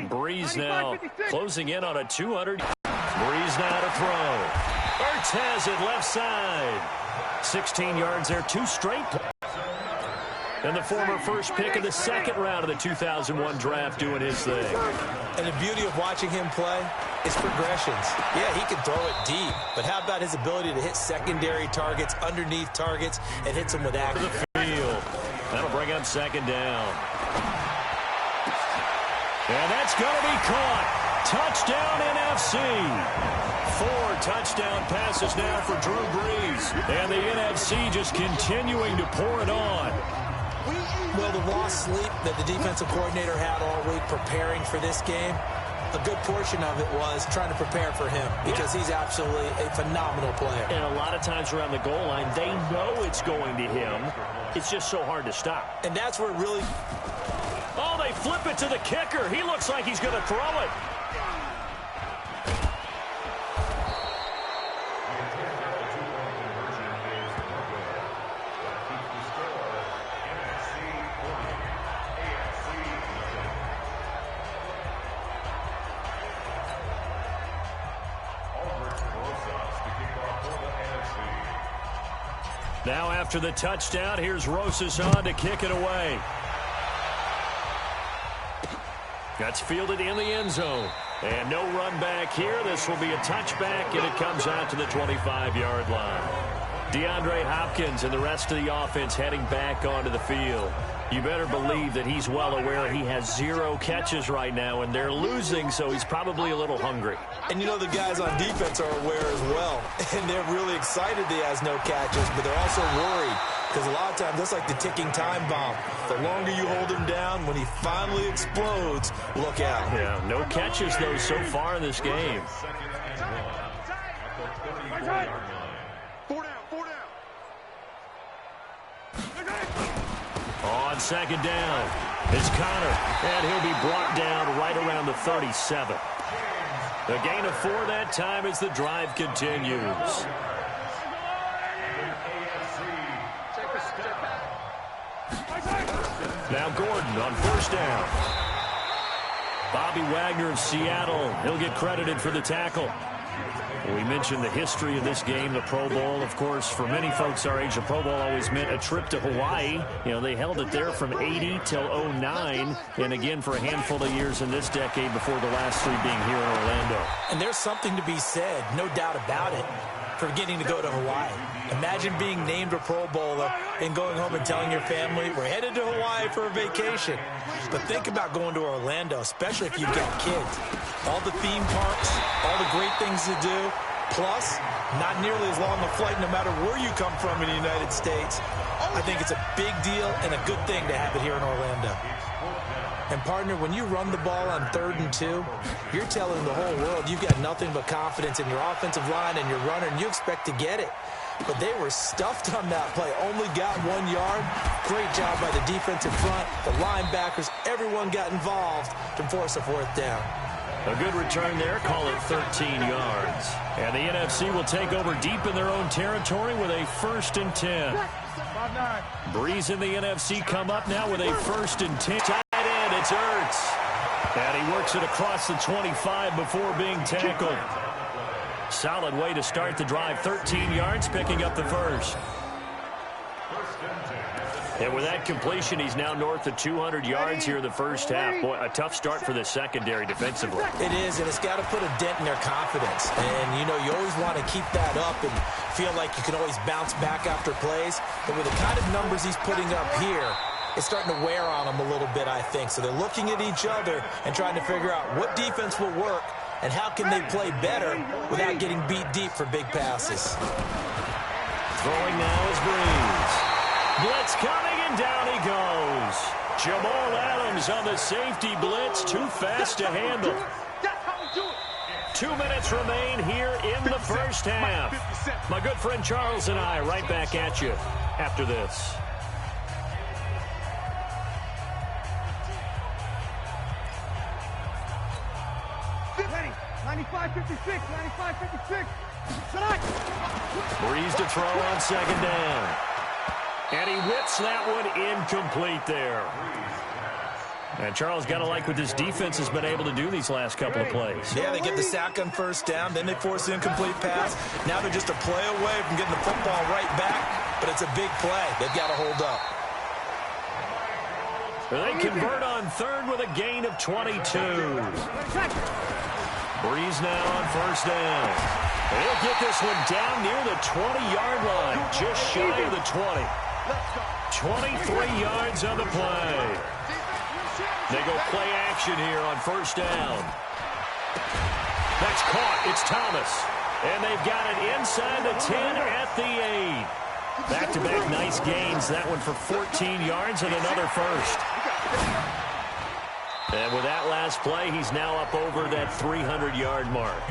Breeze now closing in on a 200. Breeze now to throw. Ertz has it left side. 16 yards there, 2 straight. And the former first pick of the second round of the 2001 draft doing his thing. And the beauty of watching him play is progressions. Yeah, he can throw it deep, but how about his ability to hit secondary targets, underneath targets, and hits them with accuracy? The field. That'll bring up second down. And that's going to be caught. Touchdown NFC. 4 touchdown passes now for Drew Brees. And the NFC just continuing to pour it on. Well, the lost sleep that the defensive coordinator had all week preparing for this game, a good portion of it was trying to prepare for him because he's absolutely a phenomenal player. And a lot of times around the goal line, they know it's going to him. It's just so hard to stop. And that's where it really... Oh, they flip it to the kicker. He looks like he's going to throw it. Now after the touchdown, here's Rosas on to kick it away. That's fielded in the end zone. And no run back here. This will be a touchback, and it comes out to the 25-yard line. DeAndre Hopkins and the rest of the offense heading back onto the field. You better believe that he's well aware he has 0 catches right now, and they're losing, so he's probably a little hungry. And you know the guys on defense are aware as well, and they're really excited that he has no catches, but they're also worried because a lot of times that's like the ticking time bomb. The longer you hold him down, when he finally explodes, look out. Yeah, no catches, though, so far in this game. On second down, it's Connor, and he'll be brought down right around the 37. A gain of 4 that time as the drive continues. Now Gordon on first down. Bobby Wagner of Seattle, he'll get credited for the tackle. We mentioned the history of this game, the Pro Bowl. Of course, for many folks our age, the Pro Bowl always meant a trip to Hawaii. You know, they held it there from 80 till 09, and again for a handful of years in this decade before the last 3 being here in Orlando. And there's something to be said, no doubt about it, for getting to go to Hawaii. Imagine being named a Pro Bowler and going home and telling your family, we're headed to Hawaii for a vacation. But think about going to Orlando, especially if you've got kids. All the theme parks, all the great things to do, plus not nearly as long a flight no matter where you come from in the United States. I think it's a big deal and a good thing to have it here in Orlando. And, partner, when you run the ball on 3rd and 2, you're telling the whole world you've got nothing but confidence in your offensive line and your runner, and you expect to get it. But they were stuffed on that play, only got 1 yard. Great job by the defensive front, the linebackers, everyone got involved to force a 4th down. A good return there, call it 13 yards. And the NFC will take over deep in their own territory with a 1st and 10. Breeze in the NFC come up now with a 1st and 10. Tight end, it's Ertz. And he works it across the 25 before being tackled. Solid way to start the drive, 13 yards, picking up the 1st. And with that completion, he's now north of 200 yards here in the first half. Boy, a tough start for the secondary defensively. It is, and it's got to put a dent in their confidence. And, you know, you always want to keep that up and feel like you can always bounce back after plays. But with the kind of numbers he's putting up here, it's starting to wear on them a little bit, I think. So they're looking at each other and trying to figure out what defense will work and how can they play better without getting beat deep for big passes. Throwing now is Breeze. Blitz coming, and down he goes. Jamal Adams on the safety blitz, too fast to handle. 2 minutes remain here in the first half. My good friend Charles and I right back at you after this. Ready, 95-56, 95-56. Breeze to throw on second down. And he whips that one incomplete there. And Charles, got to like what this defense has been able to do these last couple of plays. Yeah, they get the sack on first down, then they force an incomplete pass. Now they're just a play away from getting the football right back, but it's a big play. They've got to hold up. They convert on third with a gain of 22. Breeze now on first down. They'll get this one down near the 20-yard line, just shy of the 20. 23 yards on the play. They go play action here on first down. That's caught. It's Thomas. And they've got it inside the 10 at the 8. Back-to-back nice gains. That one for 14 yards and another first. And with that last play, he's now up over that 300-yard mark.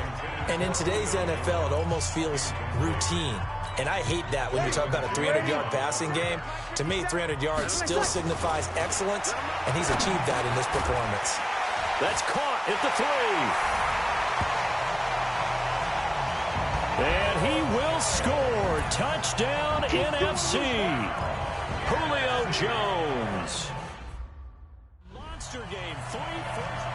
And in today's NFL, it almost feels routine. And I hate that when you talk about a 300-yard passing game. To me, 300 yards still signifies excellence, and he's achieved that in this performance. That's caught at the 3. And he will score. Touchdown, NFC. Julio Jones. Monster game. 3 first.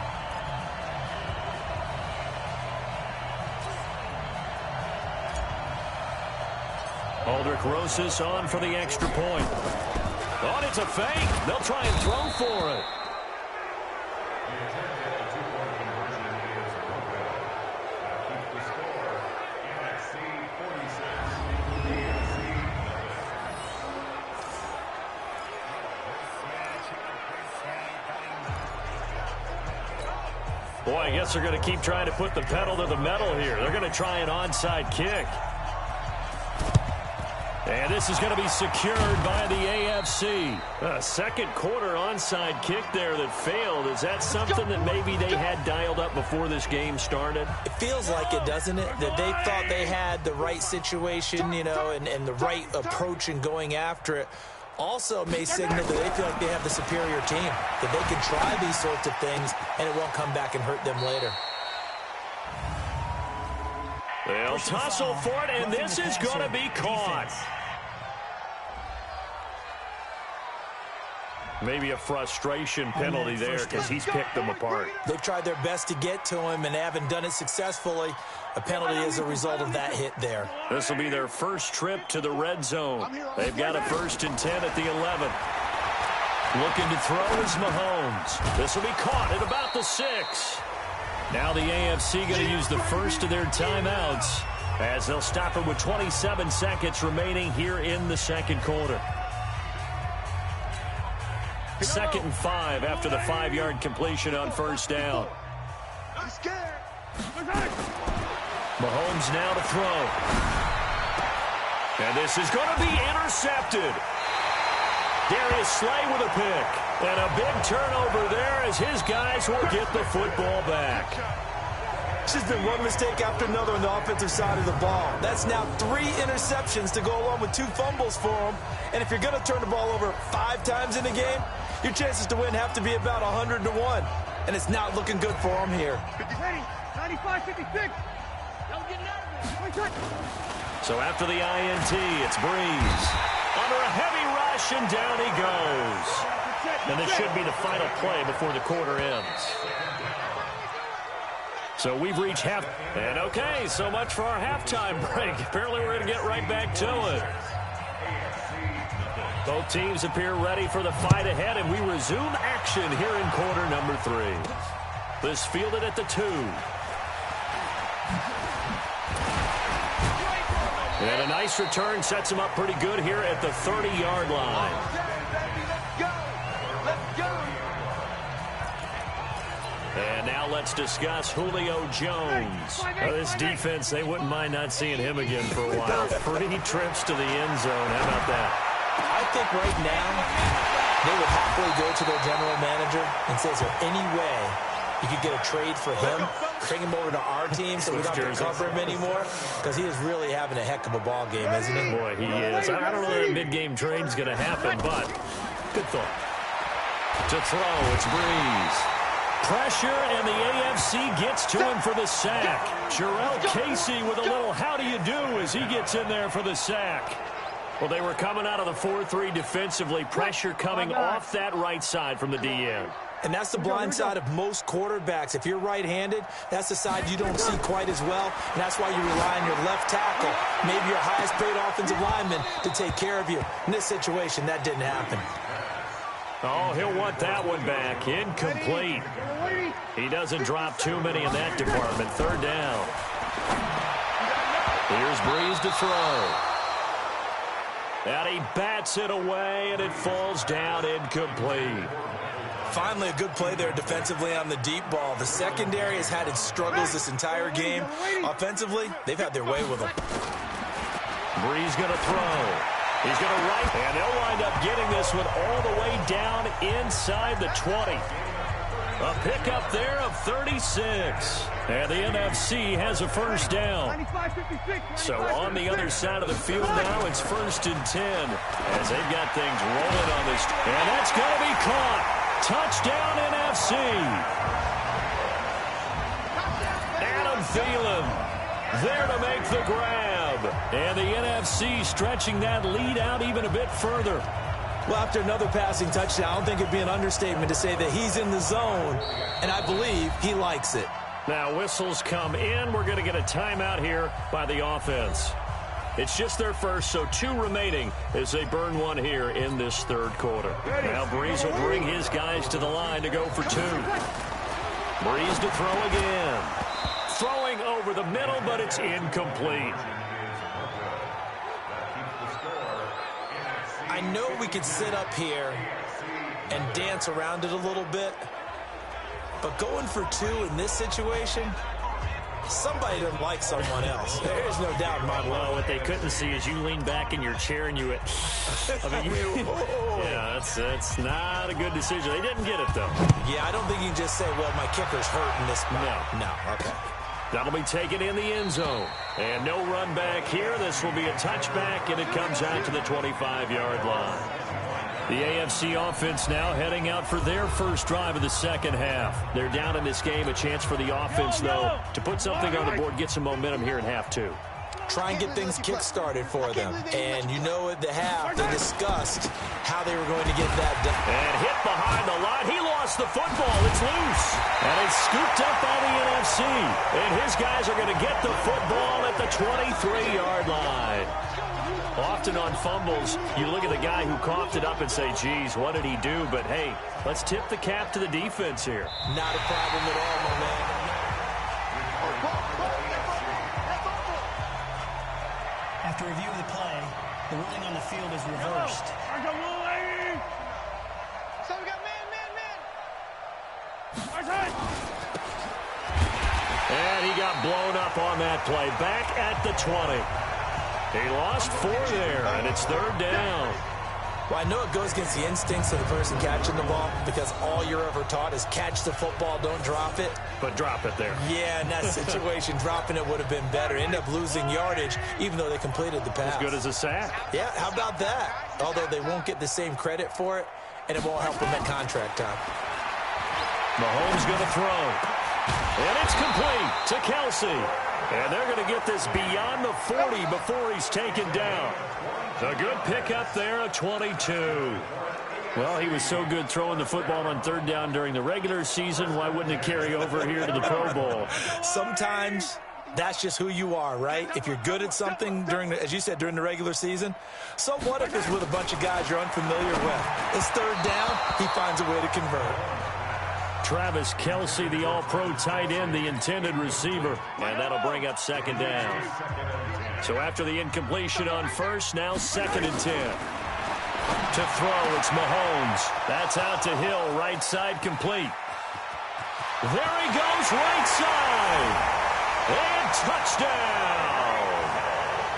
Aldrich Rosas on for the extra point. Oh, it's a fake. They'll try and throw for it. Boy, I guess they're going to keep trying to put the pedal to the metal here. They're going to try an onside kick. And this is going to be secured by the AFC. A second quarter onside kick there that failed. Is that something that maybe they had dialed up before this game started? It feels like it, doesn't it? That they thought they had the right situation, you know, and the right approach in going after it. Also may signal that they feel like they have the superior team, that they can try these sorts of things and it won't come back and hurt them later. They'll tussle for it, and this is going to be caught. Maybe a frustration penalty there because he's picked them apart. They've tried their best to get to him and haven't done it successfully. A penalty is a result of that hit there. This will be their first trip to the red zone. They've got a 1st and 10 at the 11. Looking to throw is Mahomes. This will be caught at about the 6. Now the AFC going to use the first of their timeouts as they'll stop it with 27 seconds remaining here in the second quarter. 2nd and 5 after the 5-yard completion on first down. Mahomes now to throw. And this is going to be intercepted. Darius Slay with a pick. And a big turnover there as his guys will get the football back. It's just been one mistake after another on the offensive side of the ball. That's now 3 interceptions to go along with 2 fumbles for him. And if you're going to turn the ball over 5 times in a game, your chances to win have to be about 100 to 1. And it's not looking good for him here. 95, 56. So after the INT, it's Breeze. Under a heavy rush, and down he goes. And this should be the final play before the quarter ends. So we've reached half. And okay, so much for our halftime break. Apparently we're going to get right back to it. Both teams appear ready for the fight ahead, and we resume action here in quarter number 3. This fielded at the 2. And a nice return sets him up pretty good here at the 30-yard line. And now let's discuss Julio Jones. This defense, they wouldn't mind not seeing him again for a while. 3 trips to the end zone. How about that? I think right now they would happily go to their general manager and say, is there any way you could get a trade for him, bring him over to our team so we don't have to cover him anymore? Because he is really having a heck of a ball game, isn't he? Boy, he is. I don't know that mid-game trade is going to happen, but good thought. To throw, it's Breeze. Pressure, and the AFC gets to him for the sack. Jarrell Casey with a little how do you do as he gets in there for the sack. Well, they were coming out of the 4-3 defensively. Pressure coming off that right side from the DN. And that's the blind side of most quarterbacks. If you're right-handed, that's the side you don't see quite as well, and that's why you rely on your left tackle, maybe your highest-paid offensive lineman, to take care of you. In this situation, that didn't happen. Oh, he'll want that one back. Incomplete. He doesn't drop too many in that department. Third down. Here's Breeze to throw. And he bats it away, and it falls down incomplete. Finally, a good play there defensively on the deep ball. The secondary has had its struggles this entire game. Offensively, they've had their way with them. Breeze going to throw. He's going to right, and they'll wind up getting this one all the way down inside the 20. A pickup there of 36. And the NFC has a first down. So on the other side of the field now, it's 1st and 10 as they've got things rolling on this. And that's going to be caught. Touchdown NFC. Adam Thielen there to make the grab. And the NFC stretching that lead out even a bit further. Well, after another passing touchdown, I don't think it'd be an understatement to say that he's in the zone, and I believe he likes it. Now whistles come in. We're going to get a timeout here by the offense. It's just their first, so 2 remaining as they burn one here in this third quarter. Now Breeze will bring his guys to the line to go for 2. Breeze to throw again. Throwing over the middle, but it's incomplete. I know we could sit up here and dance around it a little bit, but going for 2 in this situation, somebody doesn't like someone else. There's no doubt in my mind. Well, what they couldn't see is you lean back in your chair and you went, yeah, that's not a good decision. They didn't get it, though. Yeah, I don't think you can just say, well, my kicker's hurt in this spot. No, okay. That'll be taken in the end zone. And no run back here. This will be a touchback, and it comes out to the 25-yard line. The AFC offense now heading out for their first drive of the second half. They're down in this game. A chance for the offense, though, to put something on the board, get some momentum here in half 2. Try and get things kick-started for them. And you know at the half, they discussed how they were going to get that done. And hit behind the line. He lost the football. It's loose. And it's scooped up by the NFC. And his guys are going to get the football at the 23-yard line. Often on fumbles, you look at the guy who coughed it up and say, geez, what did he do? But, hey, let's tip the cap to the defense here. Not a problem at all, my man. After review of the play, the ruling on the field is reversed. So we got man. And he got blown up on that play. Back at the 20. He lost 4 there, and it's 3rd down. Well, I know it goes against the instincts of the person catching the ball because all you're ever taught is catch the football, don't drop it. But drop it there. Yeah, in that situation, dropping it would have been better. End up losing yardage, even though they completed the pass. As good as a sack. Yeah, how about that? Although they won't get the same credit for it, and it won't help them at contract time. Mahomes going to throw. And it's complete to Kelsey. And they're going to get this beyond the 40 before he's taken down. A good pickup there at 22. Well, he was so good throwing the football on 3rd down during the regular season. Why wouldn't it carry over here to the Pro Bowl? Sometimes that's just who you are, right? If you're good at something during, as you said, during the regular season, so what if it's with a bunch of guys you're unfamiliar with? It's 3rd down, he finds a way to convert. Travis Kelsey, the all-pro tight end, the intended receiver. And that'll bring up 2nd down. So after the incompletion on 1st, now 2nd and 10. To throw, it's Mahomes. That's out to Hill, right side complete. There he goes, right side. And touchdown.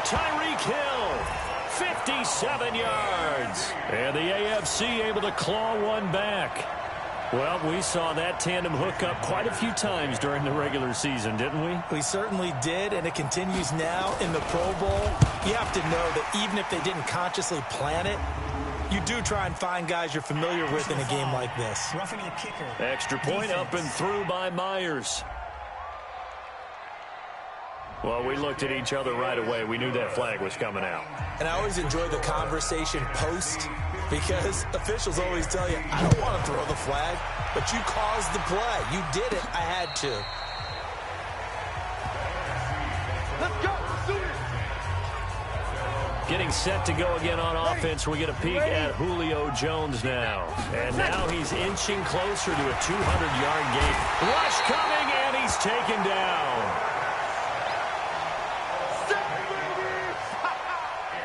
Tyreek Hill, 57 yards. And the AFC able to claw one back. Well, we saw that tandem hook up quite a few times during the regular season, didn't we? We certainly did, and it continues now in the Pro Bowl. You have to know that even if they didn't consciously plan it, you do try and find guys you're familiar with in a game like this. Roughing the kicker. Extra point up and through by Myers. Well, we looked at each other right away. We knew that flag was coming out. And I always enjoy the conversation post because officials always tell you, I don't want to throw the flag. but you caused the play. You did it. I had to. Let's go. Shoot it. Getting set to go again on offense. We get a peek at Julio Jones now. And now he's inching closer to a 200-yard gain. Rush coming, and he's taken down.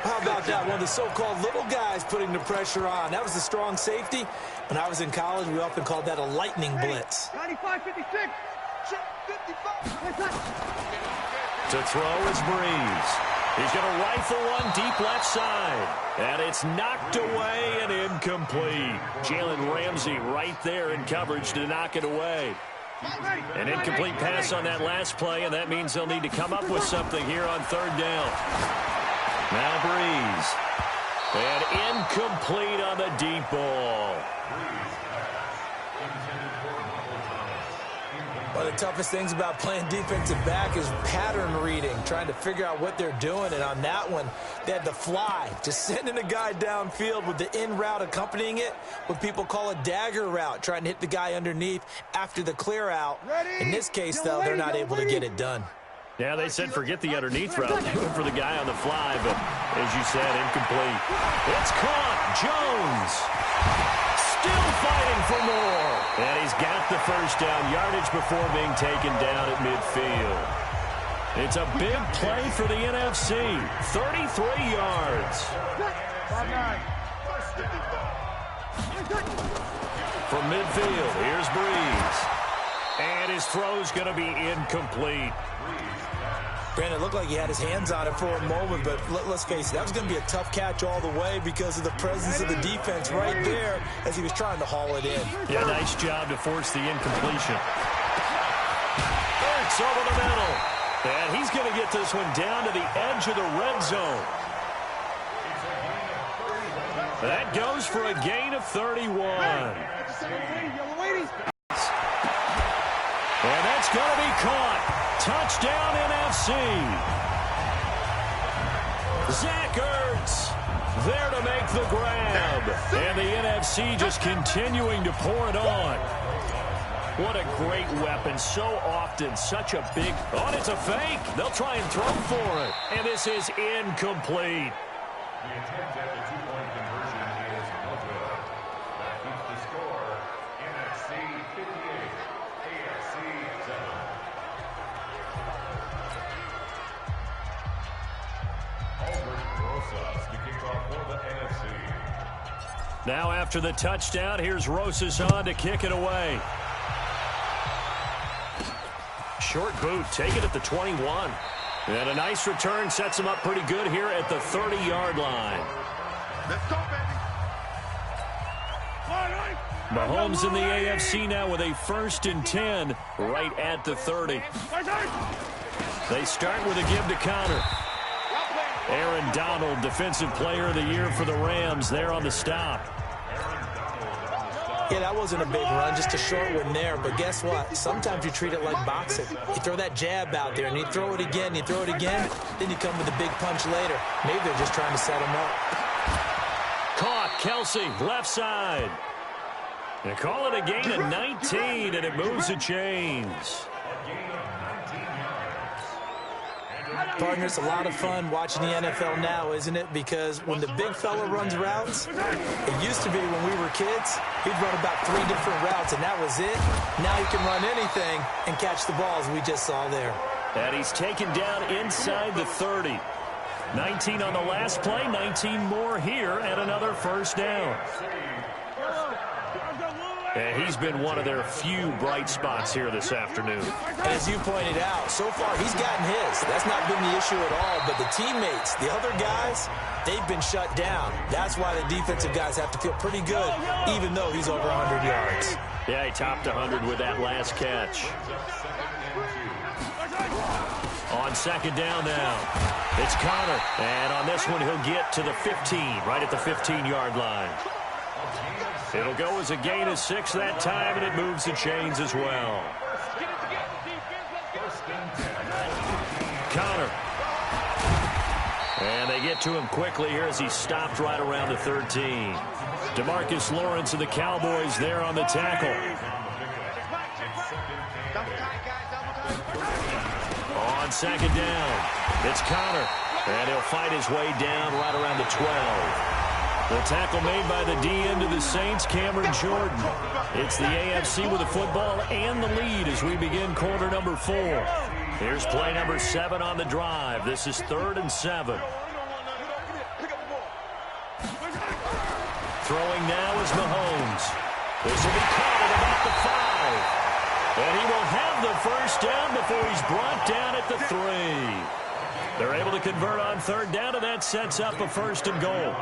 How about that? One of the so-called little guys putting the pressure on. That was the strong safety. When I was in college, we often called that a lightning blitz. 95-56. To throw is Breeze. He's going to rifle one deep left side. And it's knocked away and incomplete. Jalen Ramsey right there in coverage to knock it away. An incomplete pass on that last play, and that means they'll need to come up with something here on third down. Now Breeze. And incomplete on the deep ball. One of the toughest things about playing defensive back is pattern reading, trying to figure out what they're doing. And on that one, they had the fly, just sending a guy downfield with the in route accompanying it, what people call a dagger route, trying to hit the guy underneath after the clear out. In this case, though, they're not able to get it done. Yeah, they said forget the underneath route. They went for the guy on the fly, but as you said, incomplete. It's caught. Jones still fighting for more. And he's got the first down yardage before being taken down at midfield. It's a big play for the NFC. 33 yards. 5-9. From midfield, here's Breeze. And his throw's going to be incomplete. Brandon, it looked like he had his hands on it for a moment, but let's face it, that was going to be a tough catch all the way because of the presence of the defense right there as he was trying to haul it in. Yeah, nice job to force the incompletion. Ertz over the middle. And he's going to get this one down to the edge of the red zone. That goes for a gain of 31. And that's going to be caught. Touchdown, NFC. Zach Ertz there to make the grab. And the NFC just continuing to pour it on. What a great weapon. So often, such a big... Oh, it's a fake. They'll try and throw for it. And this is incomplete. The attempt at the two-point conversion is no good. That keeps the score NFC 58, AFC 7. Now after the touchdown, here's Rosas on to kick it away. Short boot, take it at the 21. And a nice return sets him up pretty good here at the 30-yard line. Let's go, baby. Mahomes in the AFC now with a 1st and 10 right at the 30. They start with a give to Connor. Aaron Donald, Defensive Player of the Year for the Rams, there on the stop. Yeah, that wasn't a big run, just a short one there. But guess what? Sometimes you treat it like boxing. You throw that jab out there, and you throw it again, then you come with a big punch later. Maybe they're just trying to set him up. Caught, Kelsey, left side. They call it a gain of 19, and it moves the chains. Partner, it's a lot of fun watching the NFL now, isn't it? Because when the big fella runs routes, it used to be when we were kids, he'd run about 3 different routes, and that was it. Now he can run anything and catch the balls we just saw there. And he's taken down inside the 30. 19 on the last play, 19 more here, and another first down. And he's been one of their few bright spots here this afternoon. And as you pointed out, so far he's gotten his. That's not been the issue at all. But the teammates, the other guys, they've been shut down. That's why the defensive guys have to feel pretty good, even though he's over 100 yards. Yeah, he topped 100 with that last catch. On second down now, it's Connor. And on this one, he'll get to the 15, right at the 15-yard line. It'll go as a gain of 6 that time, and it moves the chains as well. Connor. And they get to him quickly here as he stopped right around the 13. DeMarcus Lawrence of the Cowboys there on the tackle. On second down, it's Connor, and he'll fight his way down right around the 12. The tackle made by the DN to the Saints, Cameron Jordan. It's the AFC with the football and the lead as we begin quarter number 4. Here's play number 7 on the drive. This is 3rd and 7. Throwing now is Mahomes. This will be caught at about the 5. And he will have the first down before he's brought down at the 3. They're able to convert on 3rd down, and that sets up a 1st and goal.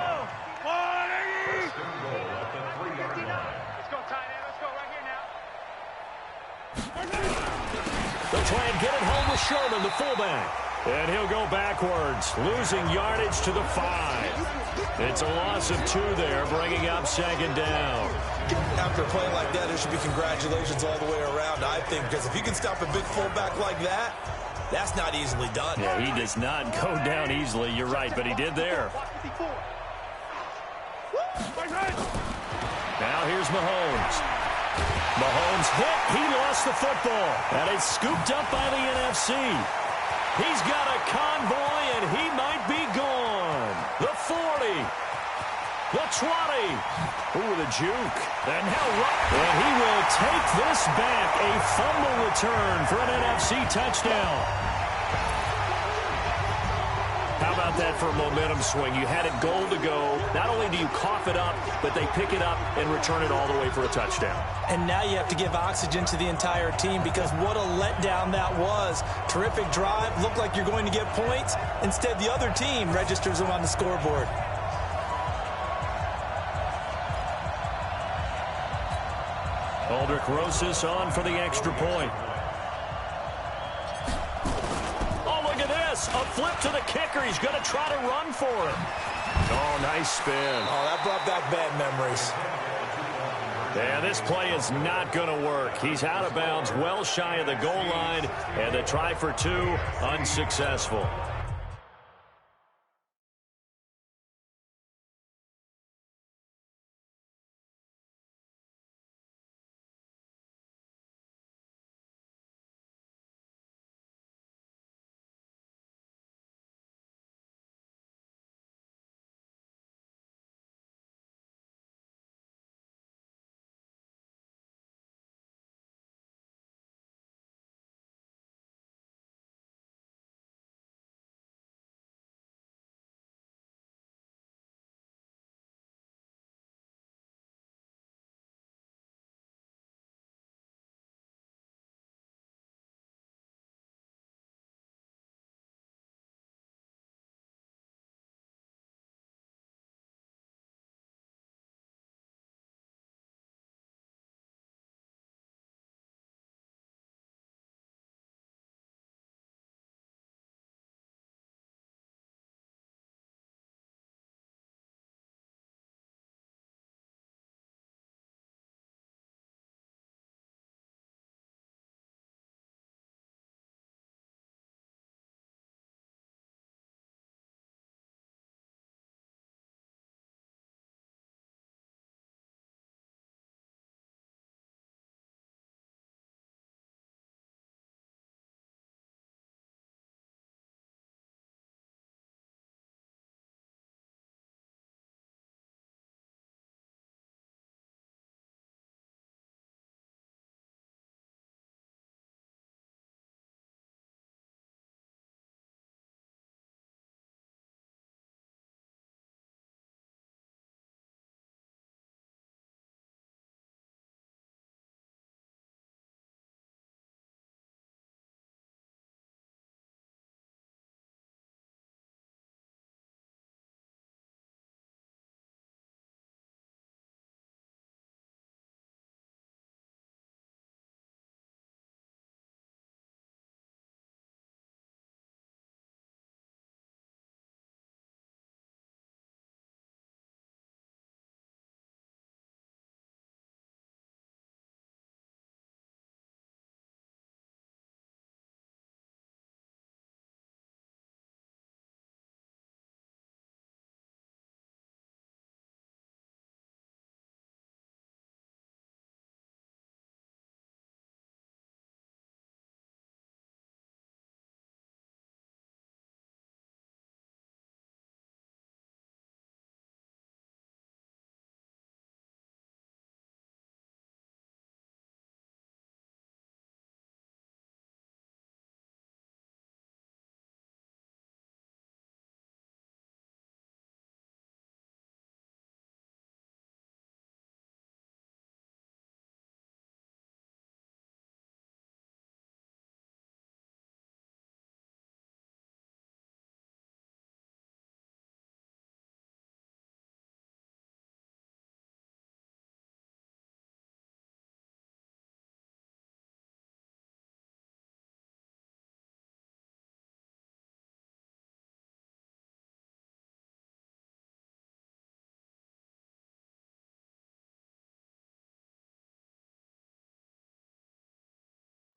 They'll try and get it home with Sherman, the fullback. And he'll go backwards, losing yardage to the 5. It's a loss of 2 there, bringing up 2nd down. After a play like that, there should be congratulations all the way around, I think, because if you can stop a big fullback like that, that's not easily done. Yeah, he does not go down easily. You're right, but he did there. Now here's Mahomes. Mahomes hit. He lost the football. And it's scooped up by the NFC. He's got a convoy, and he might be gone. The 40. The 20. Ooh, the juke. And now and he will take this back. A fumble return for an NFC touchdown. How about that for a momentum swing? You had it goal to go. Not only do you cough it up, but they pick it up and return it all the way for a touchdown. And now you have to give oxygen to the entire team because what a letdown that was. Terrific drive. Looked like you're going to get points. Instead, the other team registers them on the scoreboard. Aldrich Rosas on for the extra point. A flip to the kicker. He's going to try to run for it. Oh, nice spin. Oh, that brought back bad memories. Yeah, this play is not going to work. He's out of bounds, well shy of the goal line, and the try for 2 unsuccessful.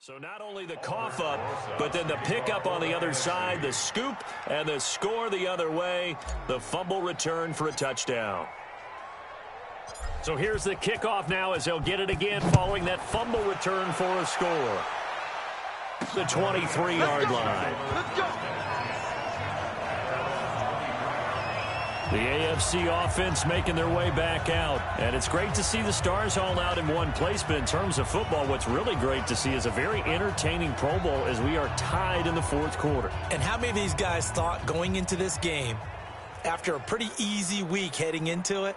So not only the cough up, but then the pickup on the other side, the scoop, and the score the other way, the fumble return for a touchdown. So here's the kickoff now as they'll get it again following that fumble return for a score. The 23-yard line. Let's go. The AFC offense making their way back out. And it's great to see the Stars all out in one place. But in terms of football, what's really great to see is a very entertaining Pro Bowl as we are tied in the fourth quarter. And how many of these guys thought going into this game, after a pretty easy week heading into it,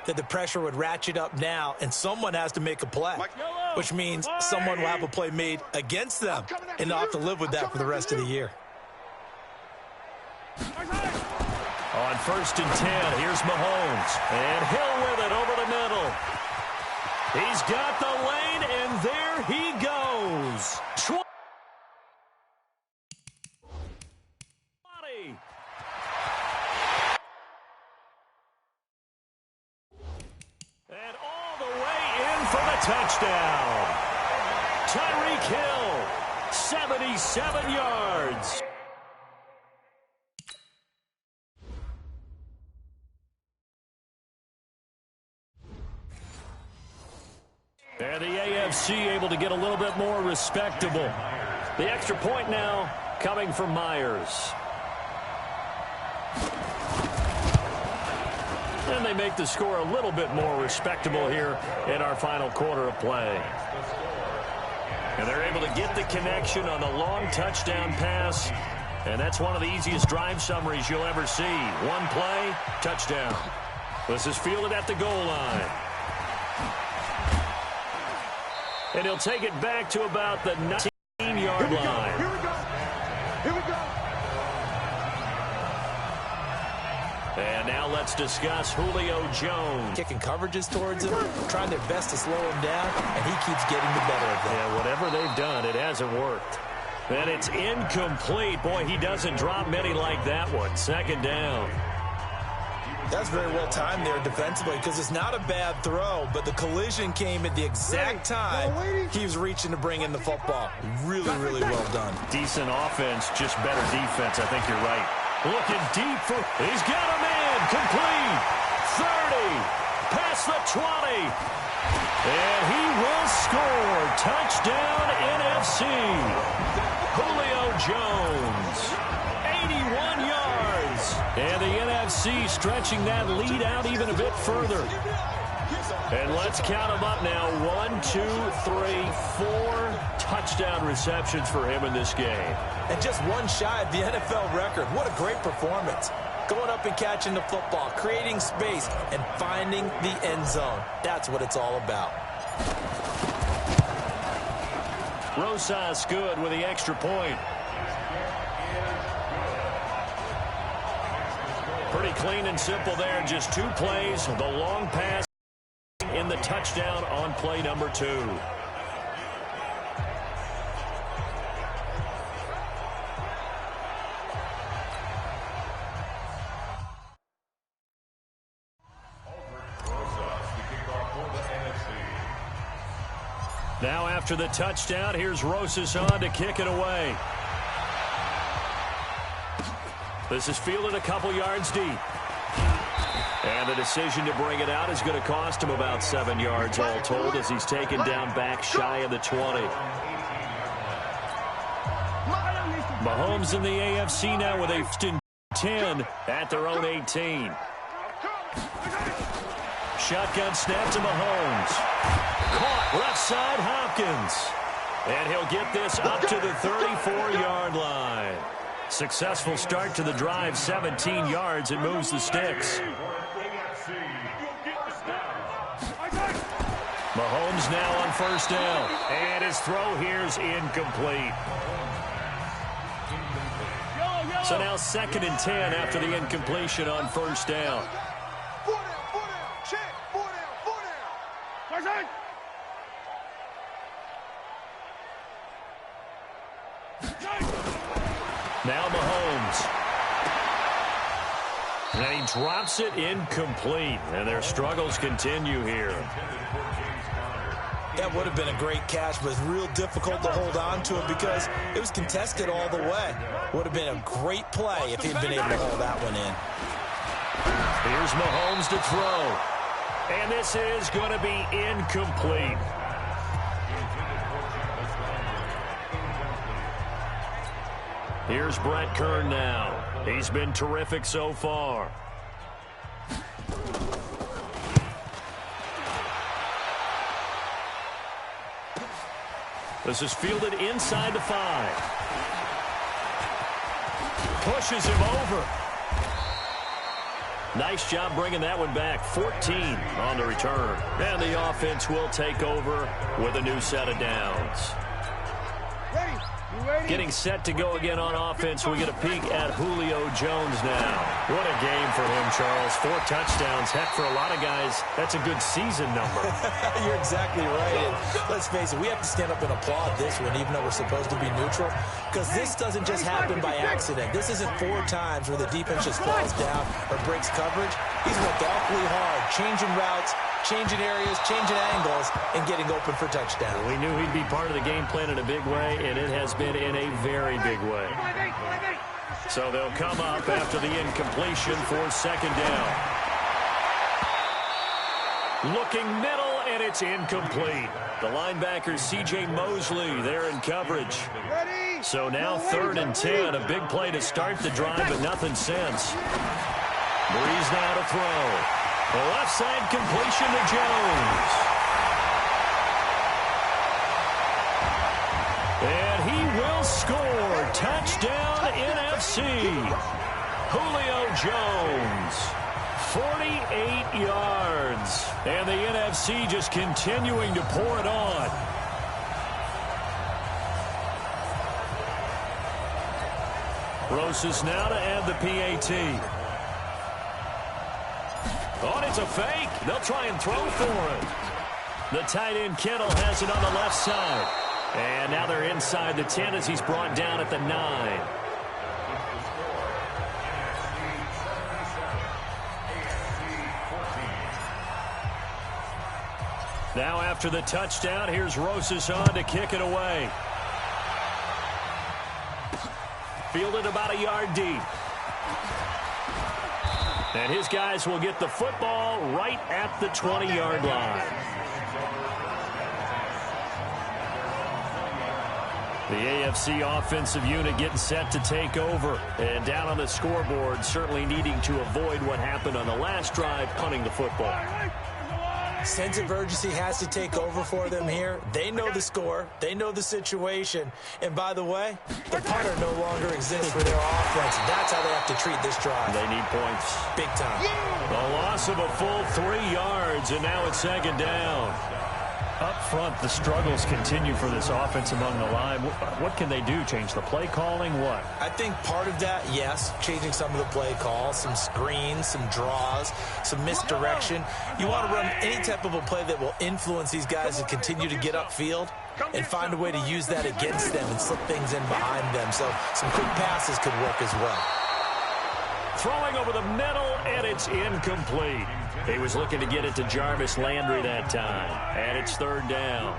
that the pressure would ratchet up now and someone has to make a play, which means someone will have a play made against them, and they'll have to live with that for the rest of the year. On 1st and 10, here's Mahomes. And Hill with it over the middle. He's got the lane, and there he goes. 20. And all the way in for the touchdown. Tyreek Hill, 77 yards. And the AFC able to get a little bit more respectable. The extra point now coming from Myers. And they make the score a little bit more respectable here in our final quarter of play. And they're able to get the connection on the long touchdown pass. And that's one of the easiest drive summaries you'll ever see. One play, touchdown. This is fielded at the goal line. And he'll take it back to about the 19-yard line. Here we go. Here we go. And now let's discuss Julio Jones. Kicking coverages towards him, trying their best to slow him down, and he keeps getting the better of them. Yeah, whatever they've done, it hasn't worked. And it's incomplete. Boy, he doesn't drop many like that one. 2nd down. That's very well timed there defensively because it's not a bad throw, but the collision came at the exact time he was reaching to bring in the football. Really, really well done. Decent offense, just better defense. I think you're right. Looking deep for, he's got a man, complete. 30, past the 20. And he will score. Touchdown NFC. Julio Jones. 81 yards. And the NFC stretching that lead out even a bit further. And let's count them up now. 1, 2, 3, 4 touchdown receptions for him in this game. And just one shy of the NFL record. What a great performance. Going up and catching the football, creating space, and finding the end zone. That's what it's all about. Rosas good with the extra point. Pretty clean and simple there. Just 2 plays. The long pass in the touchdown on play number 2. Now after the touchdown, here's Rosas on to kick it away. This is fielded a couple yards deep. And the decision to bring it out is going to cost him about 7 yards all told as he's taken down back shy of the 20. Mahomes in the AFC now with a 10 at their own 18. Shotgun snap to Mahomes. Caught left side Hopkins. And he'll get this up to the 34-yard line. Successful start to the drive, 17 yards. It moves the sticks. Mahomes now on 1st down. And his throw here's incomplete. So now 2nd and 10 after the incompletion on 1st down. Now Mahomes. And he drops it incomplete. And their struggles continue here. That would have been a great catch, but it's real difficult to hold on to it because it was contested all the way. Would have been a great play if he'd been able to hold that one in. Here's Mahomes to throw. And this is going to be incomplete. Here's Brett Kern now. He's been terrific so far. This is fielded inside the 5. Pushes him over. Nice job bringing that one back. 14 on the return. And the offense will take over with a new set of downs. Getting set to go again on offense. We get a peek at Julio Jones now. What a game for him, Charles. 4 touchdowns. Heck, for a lot of guys, that's a good season number. You're exactly right. And let's face it, we have to stand up and applaud this one, even though we're supposed to be neutral, because this doesn't just happen by accident. This isn't 4 times where the defense just falls down or breaks coverage. He's worked awfully hard, changing routes, changing areas, changing angles, and getting open for touchdown. We knew he'd be part of the game plan in a big way, and it has been in a very big way. So they'll come up after the incompletion for second down. Looking middle, and it's incomplete. The linebacker, C.J. Mosley, there in coverage. So now 3rd and 10, a big play to start the drive, but nothing since. Breeze now to throw. The left side completion to Jones. And he will score. Touchdown, NFC. Julio Jones. 48 yards. And the NFC just continuing to pour it on. Rosas now to add the PAT. Oh, and it's a fake. They'll try and throw for it. The tight end Kittle has it on the left side. And now they're inside the 10 as he's brought down at the 9. Now after the touchdown, here's Rosas on to kick it away. Fielded about a yard deep. And his guys will get the football right at the 20-yard line. The AFC offensive unit getting set to take over. And down on the scoreboard, certainly needing to avoid what happened on the last drive, punting the football. Sense of urgency has to take over for them here. They know the score. They know the situation. And by the way, the punter no longer exists for their offense. That's how they have to treat this drive. They need points. Big time. A loss of a full 3 yards, and now it's second down. Up front, the struggles continue for this offense among the line. What can they do? Change the play calling? What? I think part of that, yes, changing some of the play calls, some screens, some draws, some misdirection. You want to run any type of a play that will influence these guys to continue to get upfield and find a way to use that against them and slip things in behind them. So some quick passes could work as well. Throwing over the middle, and it's incomplete. He was looking to get it to Jarvis Landry that time. And it's 3rd down.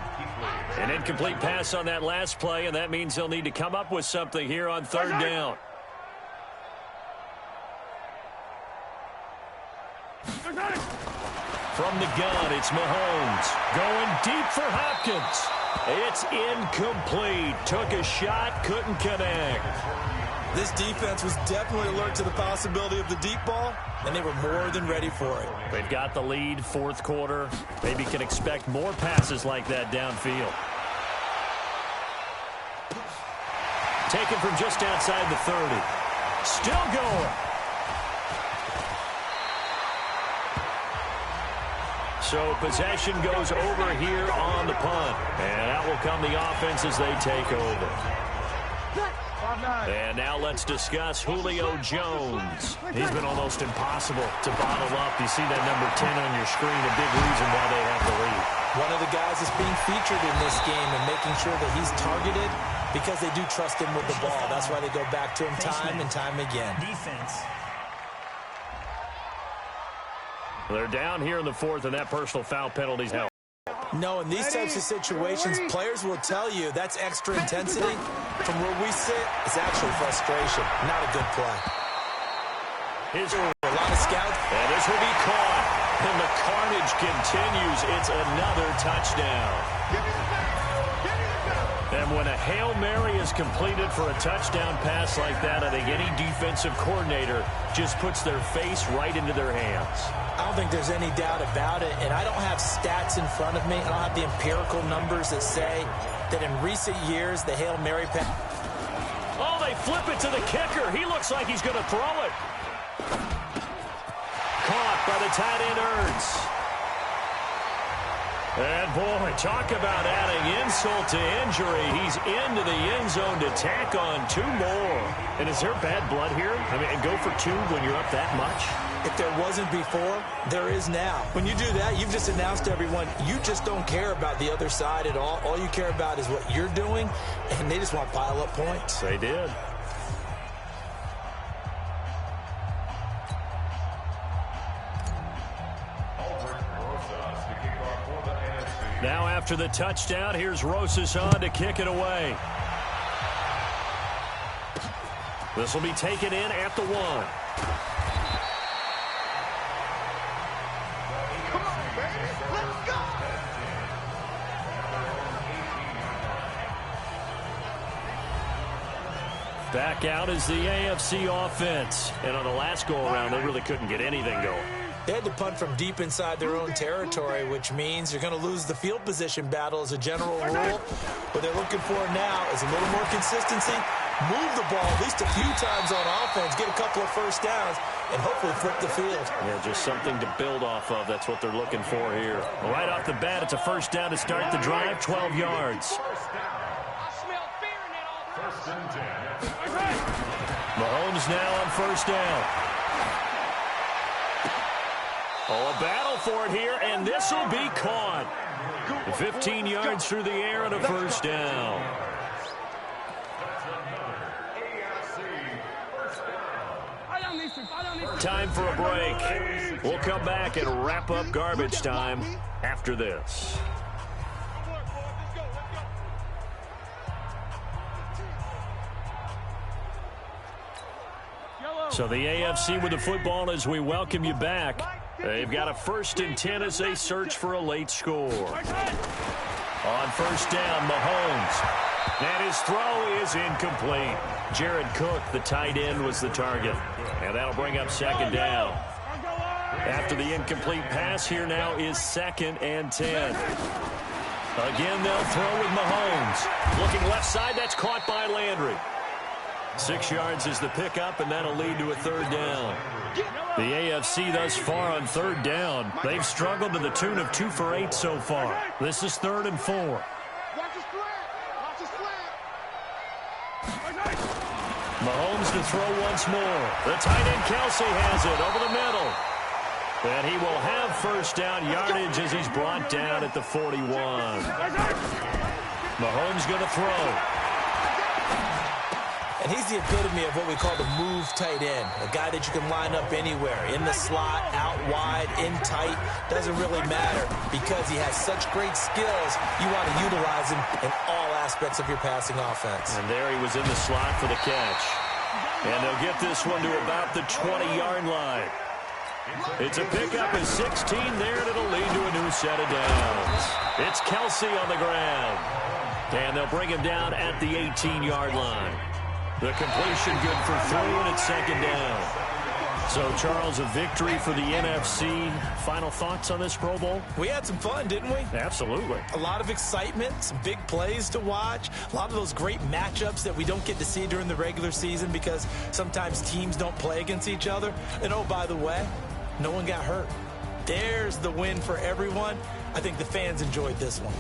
An incomplete pass on that last play, and that means they'll need to come up with something here on 3rd down. From the gun, it's Mahomes. Going deep for Hopkins. It's incomplete. Took a shot, couldn't connect. This defense was definitely alert to the possibility of the deep ball, and they were more than ready for it. They've got the lead, 4th quarter. Maybe can expect more passes like that downfield. Taken from just outside the 30. Still going. So possession goes over here on the punt. And out will come the offense as they take over. And now let's discuss Julio Jones. He's been almost impossible to bottle up. You see that number 10 on your screen, a big reason why they have the lead. One of the guys that's being featured in this game and making sure that he's targeted because they do trust him with the ball. That's why they go back to him time and time again. Defense. They're down here in the 4th, and that personal foul penalty's held. No, in these types of situations, players will tell you that's extra intensity. From where we sit, it's actually frustration, not a good play. Here's a lot of scouts. And this will be caught. And the carnage continues. It's another touchdown. And when a Hail Mary is completed for a touchdown pass like that, I think any defensive coordinator just puts their face right into their hands. I don't think there's any doubt about it, and I don't have stats in front of me. I don't have the empirical numbers that say that in recent years the Hail Mary pass. Oh, they flip it to the kicker. He looks like he's going to throw it. Caught by the tight end Ertz. And, boy, talk about adding insult to injury. He's into the end zone to tack on 2 more. And is there bad blood here? I mean, go for 2 when you're up that much? If there wasn't before, there is now. When you do that, you've just announced to everyone, you just don't care about the other side at all. All you care about is what you're doing, and they just want to pile up points. They did. Now after the touchdown, here's Rosas on to kick it away. This will be taken in at the 1. Come on, baby. Let's go. Back out is the AFC offense. And on the last go-around, they really couldn't get anything going. They had to punt from deep inside their own territory, which means you're going to lose the field position battle as a general rule. What they're looking for now is a little more consistency, move the ball at least a few times on offense, get a couple of first downs, and hopefully flip the field. Yeah, just something to build off of. That's what they're looking for here. Right off the bat, it's a first down to start the drive, 12 yards. Mahomes now on first down. Oh, a battle for it here, and this will be caught. 15 yards through the air and a first down. Time for a break. We'll come back and wrap up garbage time after this. So the AFC with the football as we welcome you back. They've got a 1st and 10 as they search for a late score. On first down, Mahomes. And his throw is incomplete. Jared Cook, the tight end, was the target. And that'll bring up 2nd down. After the incomplete pass, here now is 2nd and 10. Again, they'll throw with Mahomes. Looking left side, that's caught by Landry. 6 yards is the pickup, and that'll lead to a 3rd down. The AFC thus far on 3rd down. They've struggled to the tune of 2 for 8 so far. This is 3rd and 4. Mahomes to throw once more. The tight end Kelsey has it over the middle. And he will have first down yardage as he's brought down at the 41. Mahomes going to throw. And he's the epitome of what we call the move tight end, a guy that you can line up anywhere, in the slot, out wide, in tight, doesn't really matter because he has such great skills. You want to utilize him in all aspects of your passing offense. And there he was in the slot for the catch. And they'll get this one to about the 20-yard line. It's a pickup of 16 there, and it'll lead to a new set of downs. It's Kelsey on the ground. And they'll bring him down at the 18-yard line. The completion good for 3, and it's 2nd down. So, Charles, a victory for the NFC. Final thoughts on this Pro Bowl? We had some fun, didn't we? Absolutely. A lot of excitement, some big plays to watch, a lot of those great matchups that we don't get to see during the regular season because sometimes teams don't play against each other. And, oh, by the way, no one got hurt. There's the win for everyone. I think the fans enjoyed this one.